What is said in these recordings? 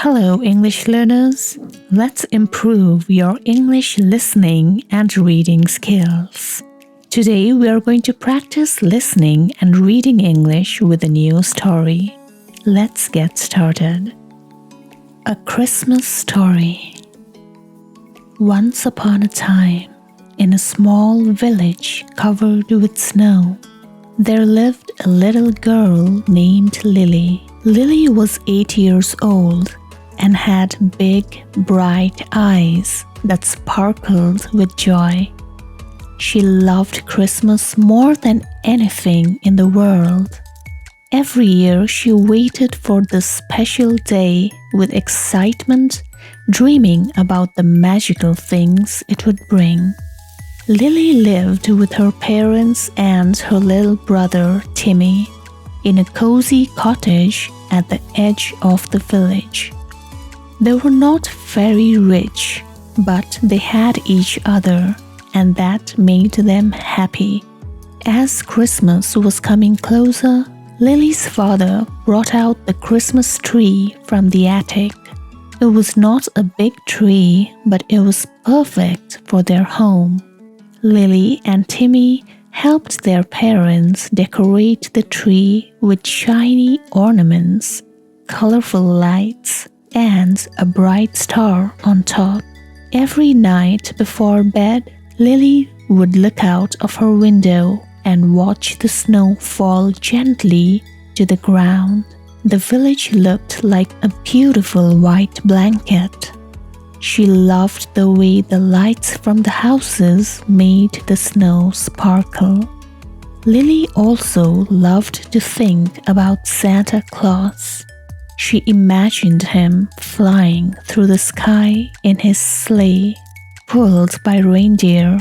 Hello, English learners. Let's improve your English listening and reading skills. Today, we are going to practice listening and reading English with a new story. Let's get started. A Christmas Story. Once upon a time, in a small village covered with snow, there lived a little girl named Lily. Lily was 8 years old and had big, bright eyes that sparkled with joy. She loved Christmas more than anything in the world. Every year she waited for this special day with excitement, dreaming about the magical things it would bring. Lily lived with her parents and her little brother Timmy in a cozy cottage at the edge of the village. They were not very rich, but they had each other, and that made them happy. As Christmas was coming closer, Lily's father brought out the Christmas tree from the attic. It was not a big tree, but it was perfect for their home. Lily and Timmy helped their parents decorate the tree with shiny ornaments, colorful lights, and a bright star on top. Every night before bed, Lily would look out of her window and watch the snow fall gently to the ground. The village looked like a beautiful white blanket. She loved the way the lights from the houses made the snow sparkle. Lily also loved to think about Santa Claus. She imagined him flying through the sky in his sleigh, pulled by reindeer,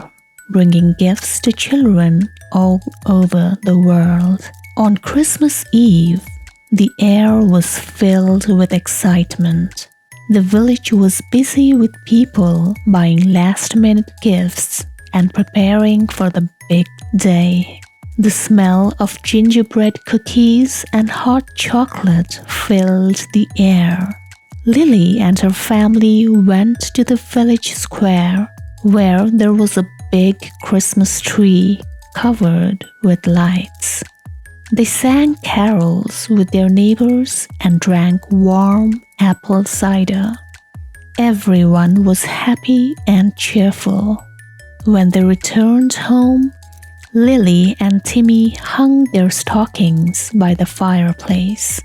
bringing gifts to children all over the world. On Christmas Eve, the air was filled with excitement. The village was busy with people buying last-minute gifts and preparing for the big day. The smell of gingerbread cookies and hot chocolate filled the air. Lily and her family went to the village square, where there was a big Christmas tree covered with lights. They sang carols with their neighbors and drank warm apple cider. Everyone was happy and cheerful. When they returned home, Lily and Timmy hung their stockings by the fireplace.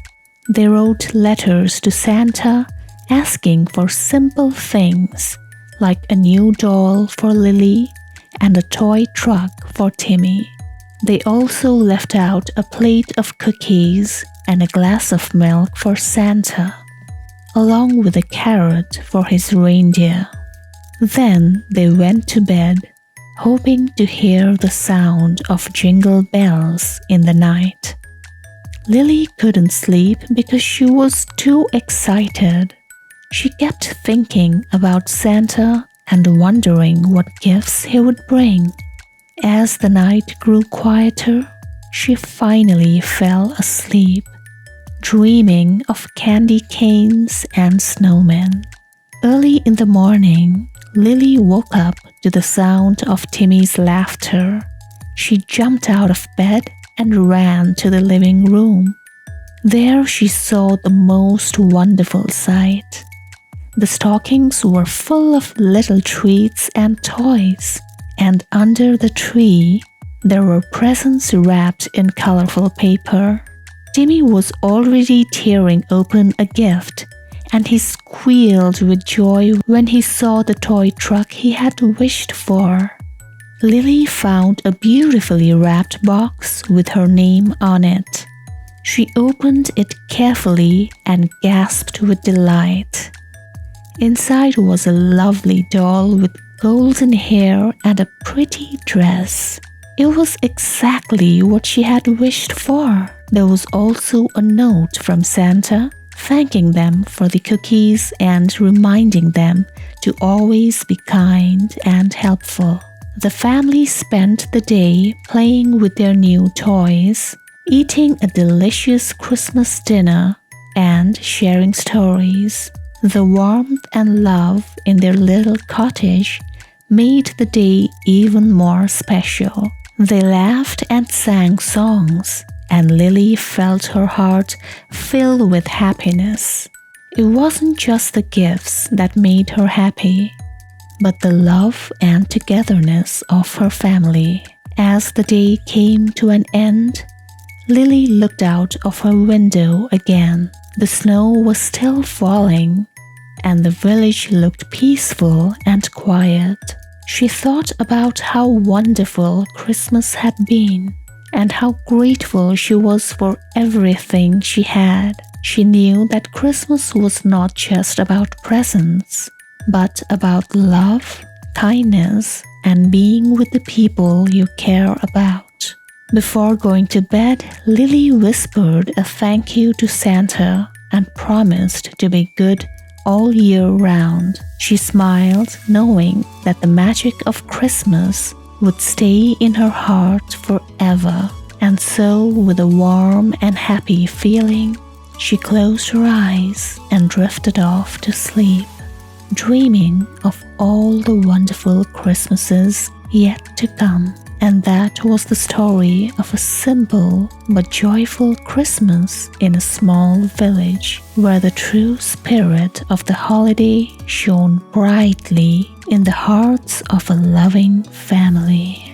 They wrote letters to Santa asking for simple things like a new doll for Lily and a toy truck for Timmy. They also left out a plate of cookies and a glass of milk for Santa, along with a carrot for his reindeer. Then they went to bed, hoping to hear the sound of jingle bells in the night. Lily couldn't sleep because she was too excited. She kept thinking about Santa and wondering what gifts he would bring. As the night grew quieter, she finally fell asleep, dreaming of candy canes and snowmen. Early in the morning, Lily woke up to the sound of Timmy's laughter. She jumped out of bed and ran to the living room. There she saw the most wonderful sight. The stockings were full of little treats and toys, and under the tree, there were presents wrapped in colorful paper. Timmy was already tearing open a gift, and he squealed with joy when he saw the toy truck he had wished for. Lily found a beautifully wrapped box with her name on it. She opened it carefully and gasped with delight. Inside was a lovely doll with golden hair and a pretty dress. It was exactly what she had wished for. There was also a note from Santa thanking them for the cookies and reminding them to always be kind and helpful. The family spent the day playing with their new toys, eating a delicious Christmas dinner, and sharing stories. The warmth and love in their little cottage made the day even more special. They laughed and sang songs, and Lily felt her heart fill with happiness. It wasn't just the gifts that made her happy, but the love and togetherness of her family. As the day came to an end, Lily looked out of her window again. The snow was still falling, and the village looked peaceful and quiet. She thought about how wonderful Christmas had been, and how grateful she was for everything she had. She knew that Christmas was not just about presents, but about love, kindness, and being with the people you care about. Before going to bed, Lily whispered a thank you to Santa and promised to be good all year round. She smiled, knowing that the magic of Christmas would stay in her heart forever. And so, with a warm and happy feeling, she closed her eyes and drifted off to sleep, dreaming of all the wonderful Christmases yet to come. And that was the story of a simple but joyful Christmas in a small village, where the true spirit of the holiday shone brightly in the hearts of a loving family.